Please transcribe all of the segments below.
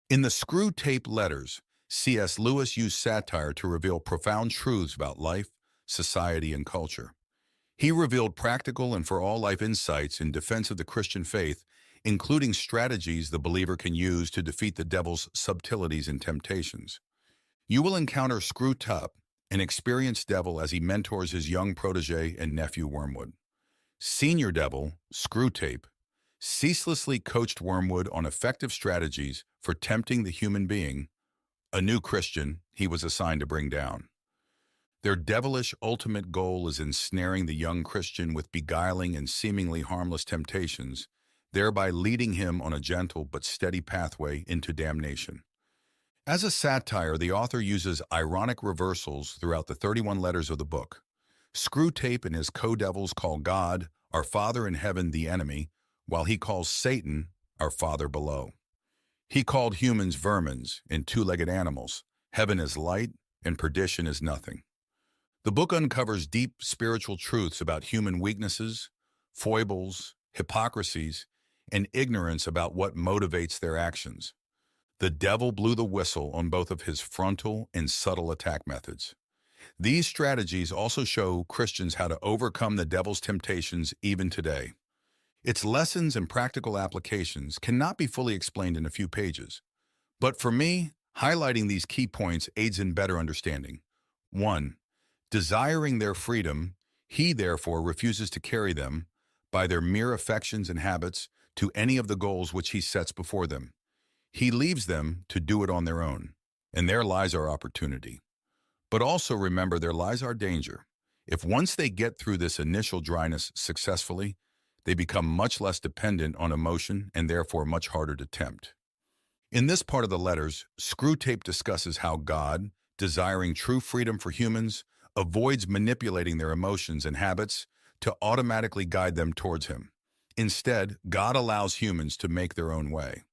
In the Screw Tape Letters, C.S. Lewis used satire to reveal profound truths about life, society, and culture. He revealed practical and for all life insights in defense of the Christian faith, including strategies the believer can use to defeat the devil's subtleties and temptations. You will encounter Screw Tup, an experienced devil as he mentors his young protege and nephew Wormwood. Senior Devil, Screwtape, ceaselessly coached Wormwood on effective strategies for tempting the human being, a new Christian he was assigned to bring down. Their devilish ultimate goal is ensnaring the young Christian with beguiling and seemingly harmless temptations, thereby leading him on a gentle but steady pathway into damnation. As a satire, the author uses ironic reversals throughout the 31 letters of the book. Screwtape and his co-devils call God, our Father in heaven, the enemy, while he calls Satan, our Father below. He called humans vermins and two-legged animals. Heaven is light and perdition is nothing. The book uncovers deep spiritual truths about human weaknesses, foibles, hypocrisies, and ignorance about what motivates their actions. The devil blew the whistle on both of his frontal and subtle attack methods. These strategies also show Christians how to overcome the devil's temptations even today. Its lessons and practical applications cannot be fully explained in a few pages. But for me, highlighting these key points aids in better understanding. 1. Desiring their freedom, he therefore refuses to carry them, by their mere affections and habits, to any of the goals which he sets before them. He leaves them to do it on their own, and there lies our opportunity. But also remember there lies our danger. If once they get through this initial dryness successfully, they become much less dependent on emotion and therefore much harder to tempt. In this part of the letters, Screwtape discusses how God, desiring true freedom for humans, avoids manipulating their emotions and habits to automatically guide them towards him. Instead, God allows humans to make their own way.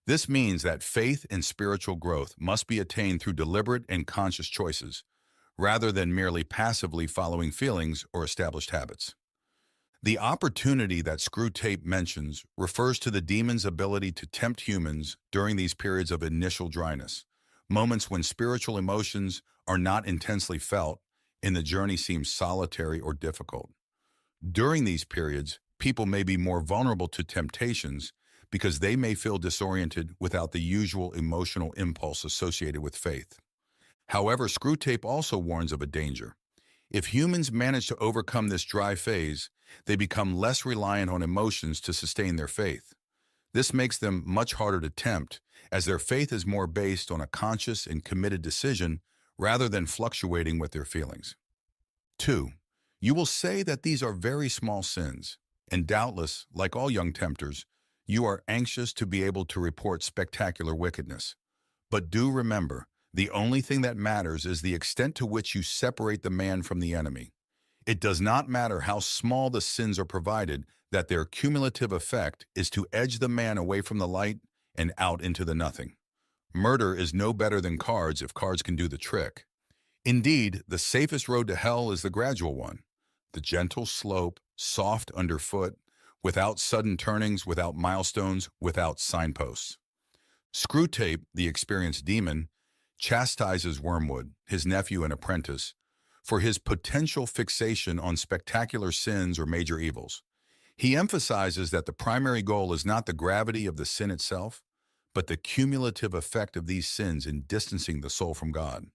This means that faith and spiritual growth must be attained through deliberate and conscious choices, rather than merely passively following feelings or established habits. The opportunity that Screwtape mentions refers to the demon's ability to tempt humans during these periods of initial dryness, moments when spiritual emotions are not intensely felt and the journey seems solitary or difficult. During these periods, people may be more vulnerable to temptations because they may feel disoriented without the usual emotional impulse associated with faith. However, Screwtape also warns of a danger. If humans manage to overcome this dry phase, they become less reliant on emotions to sustain their faith. This makes them much harder to tempt, as their faith is more based on a conscious and committed decision rather than fluctuating with their feelings. 2. You will say that these are very small sins, and doubtless, like all young tempters, you are anxious to be able to report spectacular wickedness. But do remember, the only thing that matters is the extent to which you separate the man from the enemy. It does not matter how small the sins are provided that their cumulative effect is to edge the man away from the light and out into the nothing. Murder is no better than cards if cards can do the trick. Indeed, the safest road to hell is the gradual one, the gentle slope, soft underfoot, without sudden turnings, without milestones, without signposts. Screwtape, the experienced demon, chastises Wormwood, his nephew and apprentice, for his potential fixation on spectacular sins or major evils. He emphasizes that the primary goal is not the gravity of the sin itself, but the cumulative effect of these sins in distancing the soul from God.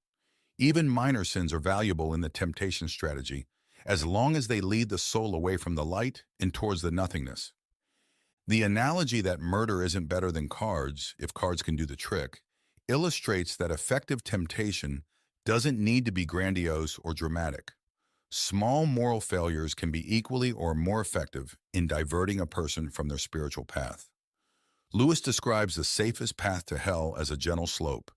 Even minor sins are valuable in the temptation strategy, as long as they lead the soul away from the light and towards the nothingness. The analogy that murder isn't better than cards, if cards can do the trick, illustrates that effective temptation doesn't need to be grandiose or dramatic. Small moral failures can be equally or more effective in diverting a person from their spiritual path. Lewis describes the safest path to hell as a gentle slope,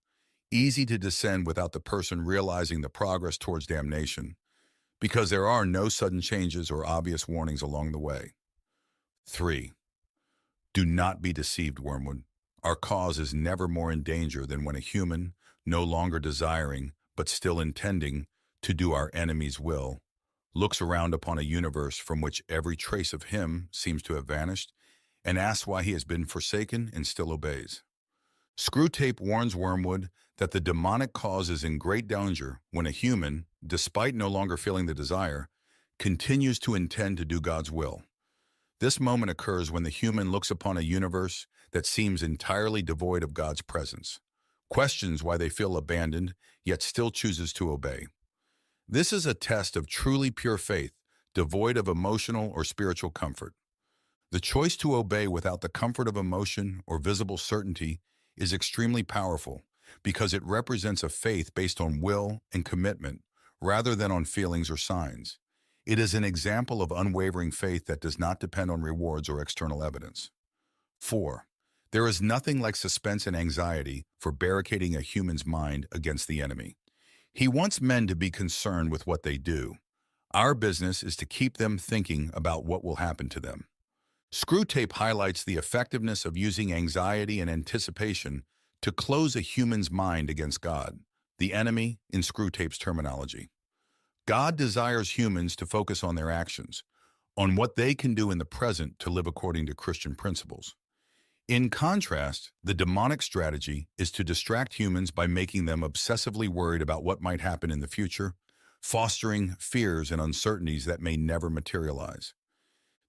easy to descend without the person realizing the progress towards damnation, because there are no sudden changes or obvious warnings along the way. 3. Do not be deceived, Wormwood. Our cause is never more in danger than when a human, no longer desiring, but still intending, to do our enemy's will, looks around upon a universe from which every trace of him seems to have vanished, and asks why he has been forsaken and still obeys. Screwtape warns Wormwood that the demonic cause is in great danger when a human, despite no longer feeling the desire, continues to intend to do God's will. This moment occurs when the human looks upon a universe that seems entirely devoid of God's presence, questions why they feel abandoned, yet still chooses to obey. This is a test of truly pure faith, devoid of emotional or spiritual comfort. The choice to obey without the comfort of emotion or visible certainty is extremely powerful because it represents a faith based on will and commitment rather than on feelings or signs. It is an example of unwavering faith that does not depend on rewards or external evidence. 4. There is nothing like suspense and anxiety for barricading a human's mind against the enemy. He wants men to be concerned with what they do. Our business is to keep them thinking about what will happen to them. Screwtape highlights the effectiveness of using anxiety and anticipation to close a human's mind against God, the enemy in Screwtape's terminology. God desires humans to focus on their actions, on what they can do in the present to live according to Christian principles. In contrast, the demonic strategy is to distract humans by making them obsessively worried about what might happen in the future, fostering fears and uncertainties that may never materialize.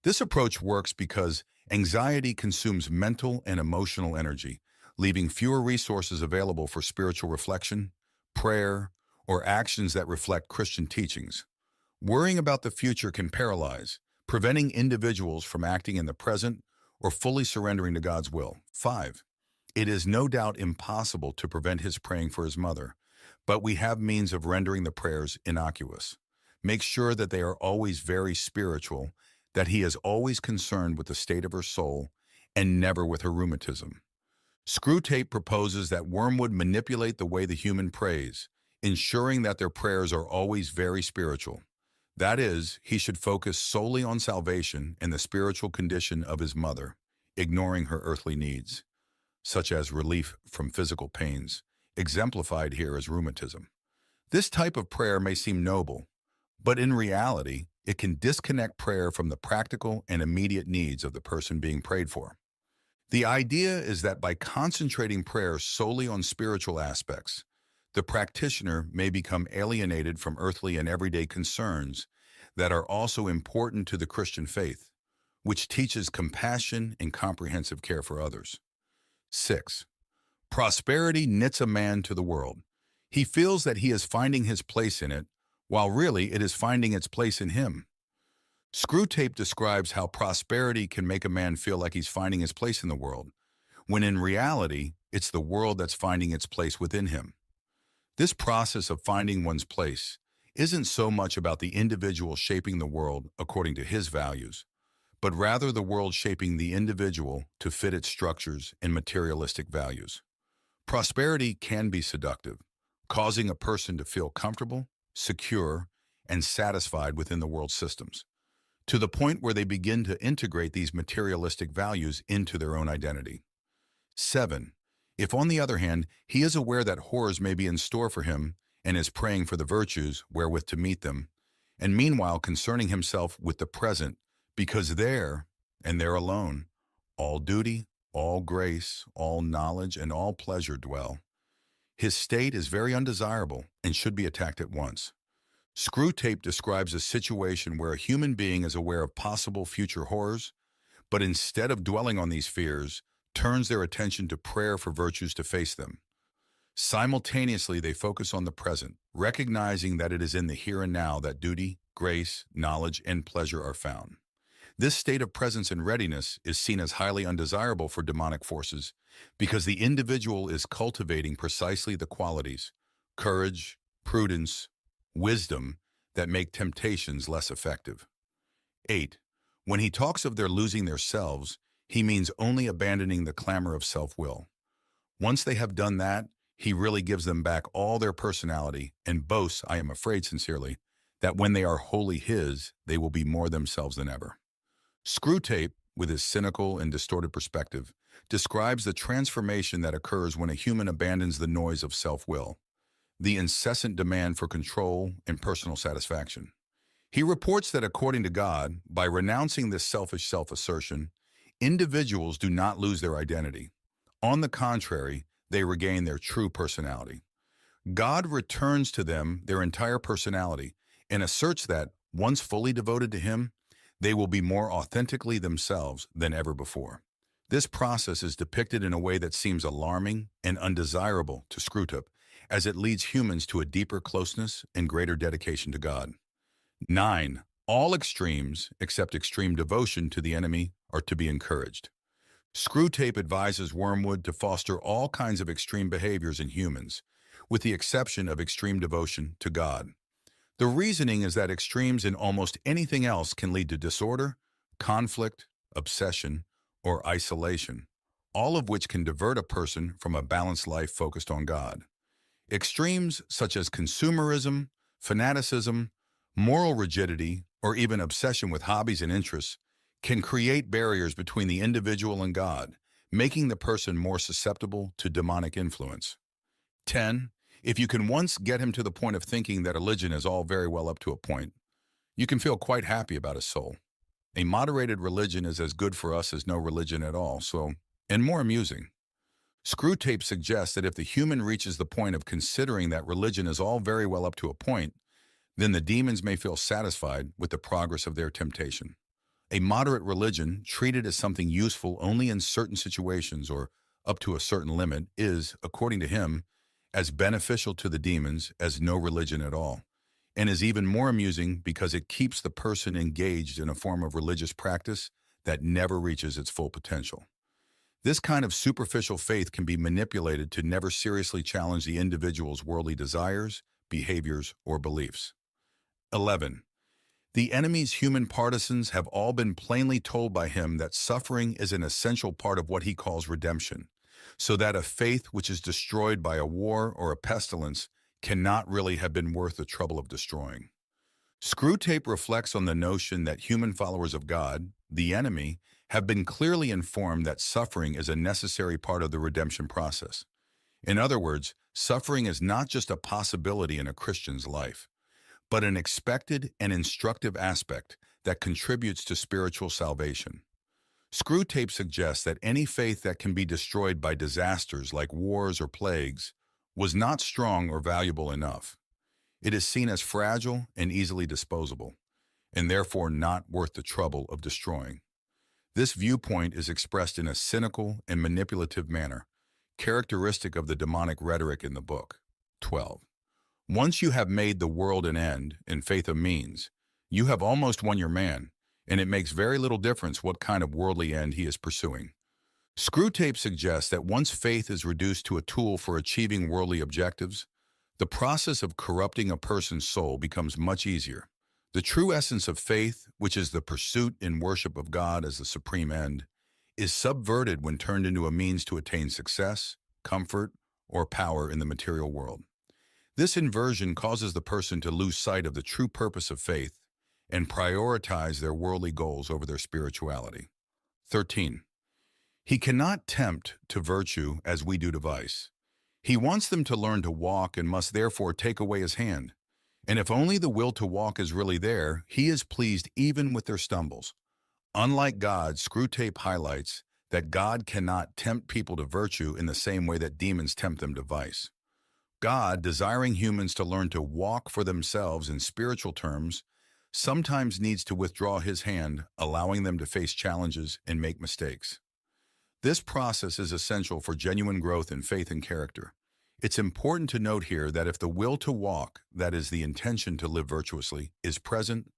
This approach works because anxiety consumes mental and emotional energy, leaving fewer resources available for spiritual reflection, prayer, or actions that reflect Christian teachings. Worrying about the future can paralyze, preventing individuals from acting in the present or fully surrendering to God's will. 5. It is no doubt impossible to prevent his praying for his mother, but we have means of rendering the prayers innocuous. Make sure that they are always very spiritual, that he is always concerned with the state of her soul and never with her rheumatism. Screwtape proposes that Wormwood manipulate the way the human prays, ensuring that their prayers are always very spiritual. That is, he should focus solely on salvation and the spiritual condition of his mother, ignoring her earthly needs, such as relief from physical pains, exemplified here as rheumatism. This type of prayer may seem noble, but in reality, it can disconnect prayer from the practical and immediate needs of the person being prayed for. The idea is that by concentrating prayer solely on spiritual aspects, the practitioner may become alienated from earthly and everyday concerns that are also important to the Christian faith, which teaches compassion and comprehensive care for others. 6. Prosperity knits a man to the world. He feels that he is finding his place in it, while really it is finding its place in him. Screwtape describes how prosperity can make a man feel like he's finding his place in the world, when in reality, it's the world that's finding its place within him. This process of finding one's place isn't so much about the individual shaping the world according to his values, but rather the world shaping the individual to fit its structures and materialistic values. Prosperity can be seductive, causing a person to feel comfortable, secure, and satisfied within the world's systems, to the point where they begin to integrate these materialistic values into their own identity. 7. If, on the other hand, he is aware that horrors may be in store for him and is praying for the virtues wherewith to meet them, and meanwhile concerning himself with the present, because there, and there alone, all duty, all grace, all knowledge, and all pleasure dwell, his state is very undesirable and should be attacked at once. Screwtape describes a situation where a human being is aware of possible future horrors, but instead of dwelling on these fears, turns their attention to prayer for virtues to face them. Simultaneously, they focus on the present, recognizing that it is in the here and now that duty, grace, knowledge, and pleasure are found. This state of presence and readiness is seen as highly undesirable for demonic forces because the individual is cultivating precisely the qualities, courage, prudence, wisdom, that make temptations less effective. 8. When he talks of their losing their selves, he means only abandoning the clamor of self-will. Once they have done that, he really gives them back all their personality and boasts, I am afraid sincerely, that when they are wholly his, they will be more themselves than ever. Screwtape, with his cynical and distorted perspective, describes the transformation that occurs when a human abandons the noise of self-will, the incessant demand for control and personal satisfaction. He reports that according to God, by renouncing this selfish self-assertion, individuals do not lose their identity. On the contrary, they regain their true personality. God returns to them their entire personality and asserts that, once fully devoted to Him, they will be more authentically themselves than ever before. This process is depicted in a way that seems alarming and undesirable to Screwtape, as it leads humans to a deeper closeness and greater dedication to God. 9. All extremes, except extreme devotion to the enemy, are to be encouraged. Screwtape advises Wormwood to foster all kinds of extreme behaviors in humans, with the exception of extreme devotion to God. The reasoning is that extremes in almost anything else can lead to disorder, conflict, obsession, or isolation, all of which can divert a person from a balanced life focused on God. Extremes such as consumerism, fanaticism, moral rigidity, or even obsession with hobbies and interests can create barriers between the individual and God, making the person more susceptible to demonic influence. 10. If you can once get him to the point of thinking that religion is all very well up to a point, you can feel quite happy about his soul. A moderated religion is as good for us as no religion at all, and more amusing. Screwtape suggests that if the human reaches the point of considering that religion is all very well up to a point, then the demons may feel satisfied with the progress of their temptation. A moderate religion, treated as something useful only in certain situations or up to a certain limit, is, according to him, as beneficial to the demons as no religion at all, and is even more amusing because it keeps the person engaged in a form of religious practice that never reaches its full potential. This kind of superficial faith can be manipulated to never seriously challenge the individual's worldly desires, behaviors, or beliefs. 11. The enemy's human partisans have all been plainly told by him that suffering is an essential part of what he calls redemption, so that a faith which is destroyed by a war or a pestilence cannot really have been worth the trouble of destroying. Screwtape reflects on the notion that human followers of God, the enemy, have been clearly informed that suffering is a necessary part of the redemption process. In other words, suffering is not just a possibility in a Christian's life, but an expected and instructive aspect that contributes to spiritual salvation. Screwtape suggests that any faith that can be destroyed by disasters like wars or plagues was not strong or valuable enough. It is seen as fragile and easily disposable, and therefore not worth the trouble of destroying. This viewpoint is expressed in a cynical and manipulative manner, characteristic of the demonic rhetoric in the book. 12. Once you have made the world an end and faith a means, you have almost won your man, and it makes very little difference what kind of worldly end he is pursuing. Screwtape suggests that once faith is reduced to a tool for achieving worldly objectives, the process of corrupting a person's soul becomes much easier. The true essence of faith, which is the pursuit and worship of God as the supreme end, is subverted when turned into a means to attain success, comfort, or power in the material world. This inversion causes the person to lose sight of the true purpose of faith and prioritize their worldly goals over their spirituality. 13. He cannot tempt to virtue as we do to vice. He wants them to learn to walk and must therefore take away his hand. And if only the will to walk is really there, he is pleased even with their stumbles. Unlike God, Screwtape highlights that God cannot tempt people to virtue in the same way that demons tempt them to vice. God, desiring humans to learn to walk for themselves in spiritual terms, sometimes needs to withdraw his hand, allowing them to face challenges and make mistakes. This process is essential for genuine growth in faith and character. It's important to note here that if the will to walk, that is the intention to live virtuously, is present,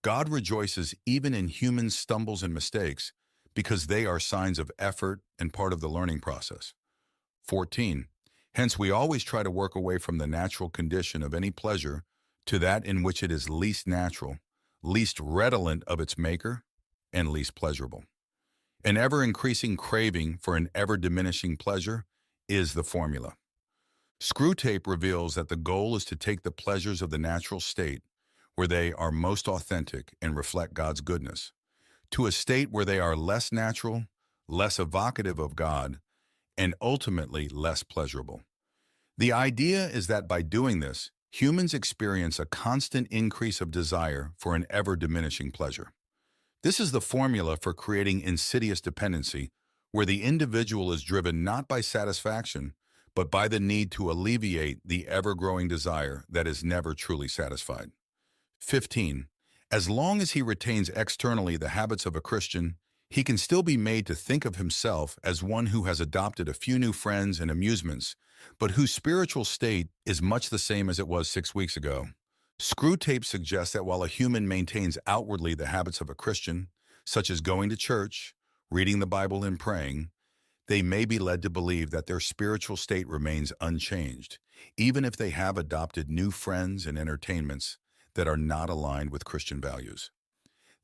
God rejoices even in human stumbles and mistakes because they are signs of effort and part of the learning process. 14. Hence, we always try to work away from the natural condition of any pleasure to that in which it is least natural, least redolent of its maker, and least pleasurable. An ever-increasing craving for an ever-diminishing pleasure is the formula. Screwtape reveals that the goal is to take the pleasures of the natural state, where they are most authentic and reflect God's goodness, to a state where they are less natural, less evocative of God, and ultimately less pleasurable. The idea is that by doing this, humans experience a constant increase of desire for an ever-diminishing pleasure. This is the formula for creating insidious dependency, where the individual is driven not by satisfaction, but by the need to alleviate the ever-growing desire that is never truly satisfied. 15. As long as he retains externally the habits of a Christian, he can still be made to think of himself as one who has adopted a few new friends and amusements, but whose spiritual state is much the same as it was 6 weeks ago. Screwtape suggests that while a human maintains outwardly the habits of a Christian, such as going to church, reading the Bible, and praying, they may be led to believe that their spiritual state remains unchanged, even if they have adopted new friends and entertainments that are not aligned with Christian values.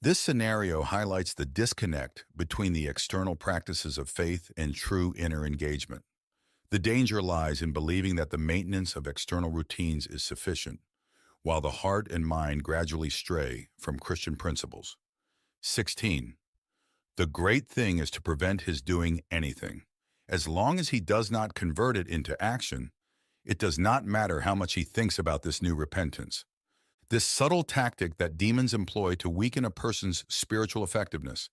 This scenario highlights the disconnect between the external practices of faith and true inner engagement. The danger lies in believing that the maintenance of external routines is sufficient, while the heart and mind gradually stray from Christian principles. 16. The great thing is to prevent his doing anything. As long as he does not convert it into action, it does not matter how much he thinks about this new repentance. This subtle tactic that demons employ to weaken a person's spiritual effectiveness,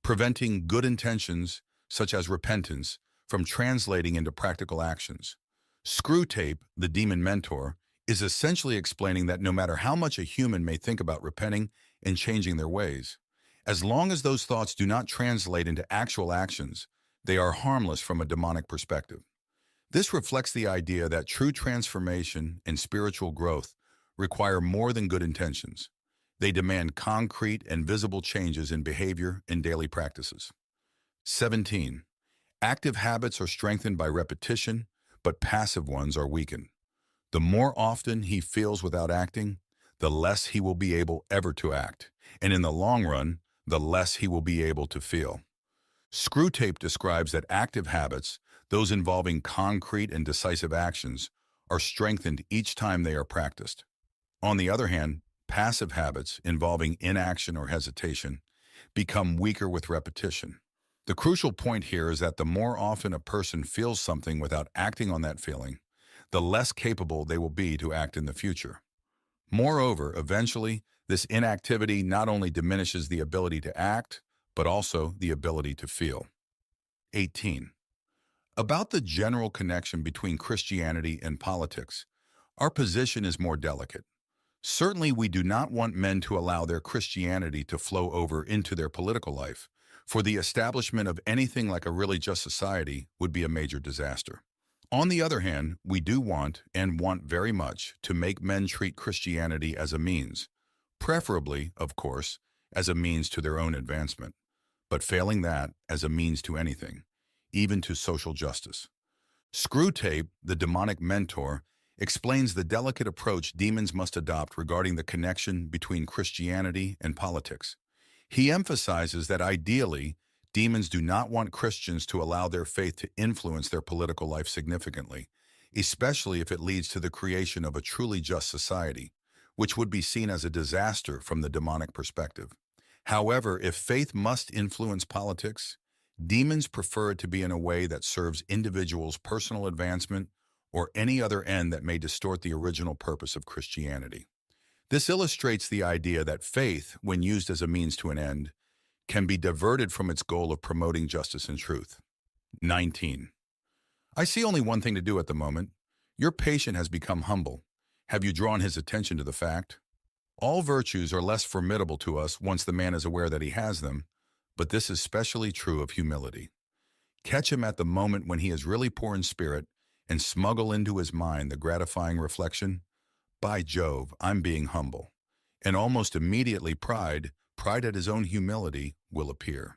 preventing good intentions, such as repentance, from translating into practical actions. Screwtape, the demon mentor, is essentially explaining that no matter how much a human may think about repenting and changing their ways, as long as those thoughts do not translate into actual actions, they are harmless from a demonic perspective. This reflects the idea that true transformation and spiritual growth require more than good intentions. They demand concrete and visible changes in behavior and daily practices. 17. Active habits are strengthened by repetition, but passive ones are weakened. The more often he feels without acting, the less he will be able ever to act, and in the long run, the less he will be able to feel. Screwtape describes that active habits, those involving concrete and decisive actions, are strengthened each time they are practiced. On the other hand, passive habits involving inaction or hesitation become weaker with repetition. The crucial point here is that the more often a person feels something without acting on that feeling, the less capable they will be to act in the future. Moreover, eventually, this inactivity not only diminishes the ability to act, but also the ability to feel. 18. About the general connection between Christianity and politics, our position is more delicate. Certainly, we do not want men to allow their Christianity to flow over into their political life, for the establishment of anything like a really just society would be a major disaster. On the other hand, we do want, and want very much, to make men treat Christianity as a means, preferably, of course, as a means to their own advancement, but failing that, as a means to anything, even to social justice. Screwtape, the demonic mentor, explains the delicate approach demons must adopt regarding the connection between Christianity and politics. He emphasizes that ideally, demons do not want Christians to allow their faith to influence their political life significantly, especially if it leads to the creation of a truly just society, which would be seen as a disaster from the demonic perspective. However, if faith must influence politics, demons prefer it to be in a way that serves individuals' personal advancement or any other end that may distort the original purpose of Christianity. This illustrates the idea that faith, when used as a means to an end, can be diverted from its goal of promoting justice and truth. 19. I see only one thing to do at the moment. Your patient has become humble. Have you drawn his attention to the fact? All virtues are less formidable to us once the man is aware that he has them, but this is especially true of humility. Catch him at the moment when he is really poor in spirit and smuggle into his mind the gratifying reflection, "By Jove, I'm being humble." And almost immediately pride at his own humility, will appear.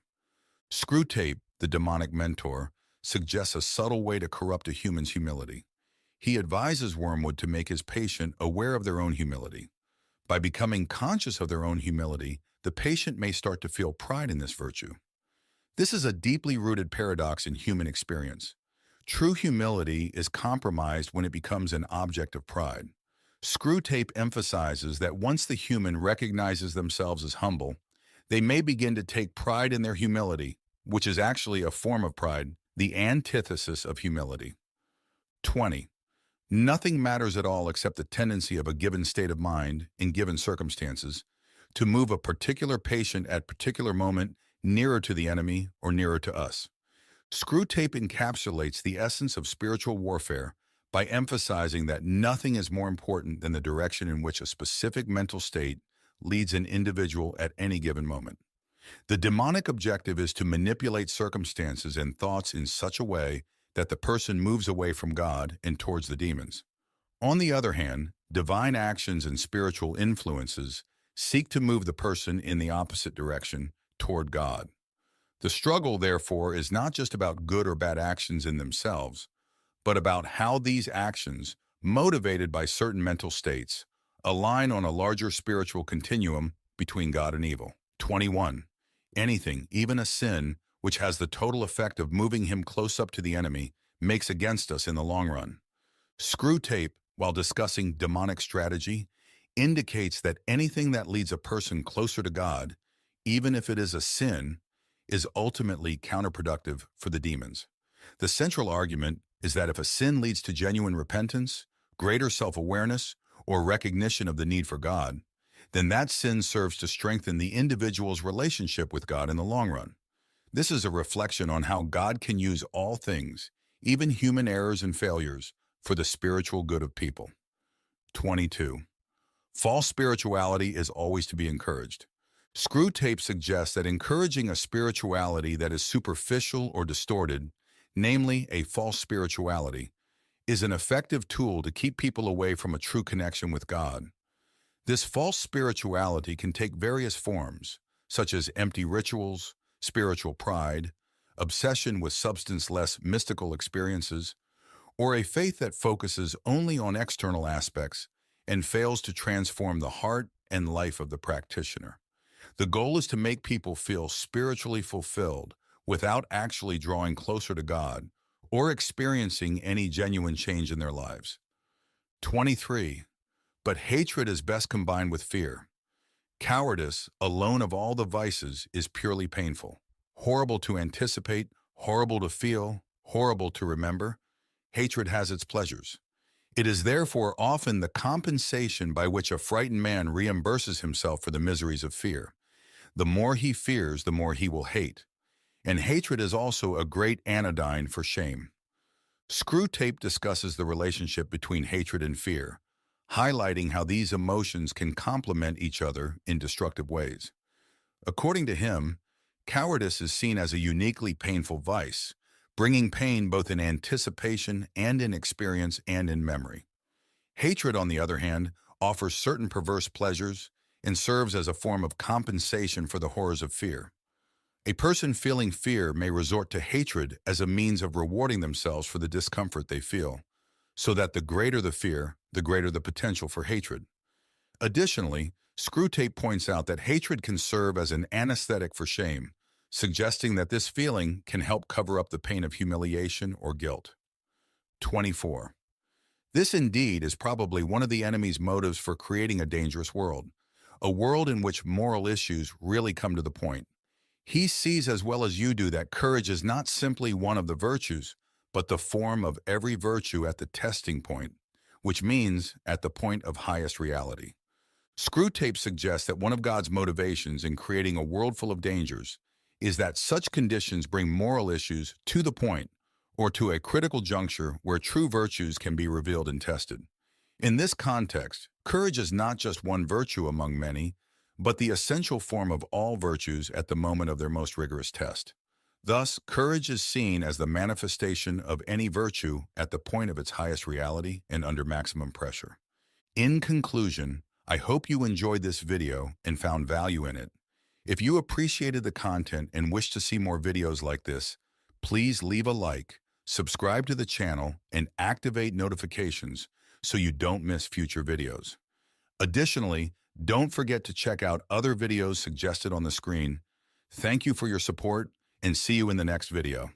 Screwtape, the demonic mentor, suggests a subtle way to corrupt a human's humility. He advises Wormwood to make his patient aware of their own humility. By becoming conscious of their own humility, the patient may start to feel pride in this virtue. This is a deeply rooted paradox in human experience. True humility is compromised when it becomes an object of pride. Screwtape emphasizes that once the human recognizes themselves as humble, they may begin to take pride in their humility, which is actually a form of pride, the antithesis of humility. 20. Nothing matters at all except the tendency of a given state of mind, in given circumstances, to move a particular patient at particular moment nearer to the enemy or nearer to us. Screw Tape encapsulates the essence of spiritual warfare by emphasizing that nothing is more important than the direction in which a specific mental state leads an individual at any given moment. The demonic objective is to manipulate circumstances and thoughts in such a way that the person moves away from God and towards the demons. On the other hand, divine actions and spiritual influences seek to move the person in the opposite direction, toward God. The struggle, therefore, is not just about good or bad actions in themselves, but about how these actions, motivated by certain mental states, align on a larger spiritual continuum between God and evil. 21. Anything, even a sin, which has the total effect of moving him close up to the enemy, makes against us in the long run. Screw Tape, while discussing demonic strategy, indicates that anything that leads a person closer to God, even if it is a sin, is ultimately counterproductive for the demons. The central argument is that if a sin leads to genuine repentance, greater self-awareness, or recognition of the need for God, then that sin serves to strengthen the individual's relationship with God in the long run. This is a reflection on how God can use all things, even human errors and failures, for the spiritual good of people. 22. False spirituality is always to be encouraged. Screw Tape suggests that encouraging a spirituality that is superficial or distorted, namely a false spirituality, is an effective tool to keep people away from a true connection with God. This false spirituality can take various forms, such as empty rituals, spiritual pride, obsession with substance-less mystical experiences, or a faith that focuses only on external aspects and fails to transform the heart and life of the practitioner. The goal is to make people feel spiritually fulfilled without actually drawing closer to God or experiencing any genuine change in their lives. 23. But hatred is best combined with fear. Cowardice, alone of all the vices, is purely painful. Horrible to anticipate, horrible to feel, horrible to remember. Hatred has its pleasures. It is therefore often the compensation by which a frightened man reimburses himself for the miseries of fear. The more he fears, the more he will hate. And hatred is also a great anodyne for shame. Screw Tape discusses the relationship between hatred and fear, highlighting how these emotions can complement each other in destructive ways. According to him, cowardice is seen as a uniquely painful vice, bringing pain both in anticipation and in experience and in memory. Hatred, on the other hand, offers certain perverse pleasures and serves as a form of compensation for the horrors of fear. A person feeling fear may resort to hatred as a means of rewarding themselves for the discomfort they feel, so that the greater the fear, the greater the potential for hatred. Additionally, Screw Tape points out that hatred can serve as an anesthetic for shame, suggesting that this feeling can help cover up the pain of humiliation or guilt. 24. This indeed is probably one of the enemy's motives for creating a dangerous world, a world in which moral issues really come to the point. He sees as well as you do that courage is not simply one of the virtues, but the form of every virtue at the testing point, which means at the point of highest reality. Screw Tape suggests that one of God's motivations in creating a world full of dangers is that such conditions bring moral issues to the point, or to a critical juncture where true virtues can be revealed and tested. In this context, courage is not just one virtue among many, but the essential form of all virtues at the moment of their most rigorous test. Thus, courage is seen as the manifestation of any virtue at the point of its highest reality and under maximum pressure. In conclusion, I hope you enjoyed this video and found value in it. If you appreciated the content and wish to see more videos like this, please leave a like, subscribe to the channel, and activate notifications so you don't miss future videos. Additionally, don't forget to check out other videos suggested on the screen. Thank you for your support, and see you in the next video.